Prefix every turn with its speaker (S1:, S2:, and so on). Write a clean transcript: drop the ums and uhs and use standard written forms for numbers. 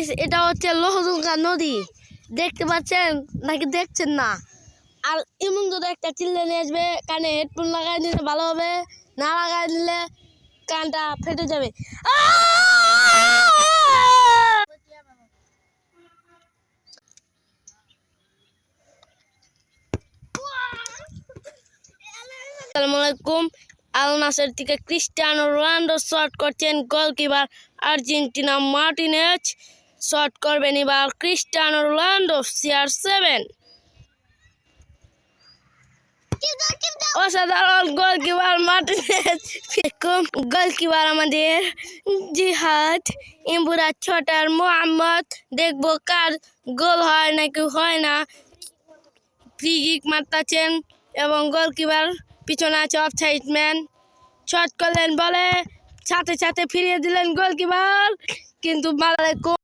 S1: Guys এটা হচ্ছে লোহজুঙ্গা নদী দেখতে পাচ্ছেন নাকি দেখছেন না। আর এমন যদি একটা চিল্লে নিয়ে আসবে কানে হেডফোন লাগাই নিলে ভালো হবে, না লাগাই নিলে কানটা ফেটে যাবে। আসসালামু আলাইকুম। আল নাসের থেকে ক্রিস্টিয়ানো রোনাল্ডো শট করছেন, গোলকিপার আর্জেন্টিনা মার্টিনেজ শট করবেন এবার ক্রিস্টিয়ানো রোনাল্ডো CR7। অসাধারণ গোলকিপার মার্টিনেজ, গোলকিপার আমাদের জিহাদ ইমবুরা ছোটার মোহাম্মদ। দেখবো কার গোল হয় নাকি হয় না। ফ্রি কিক মারতেছেন এবং গোলকিপার পিছনে আছে অফসাইড ম্যান। শট করলেন বলে সাথে সাথে ফিরিয়ে দিলেন গোলকিপার, কিন্তু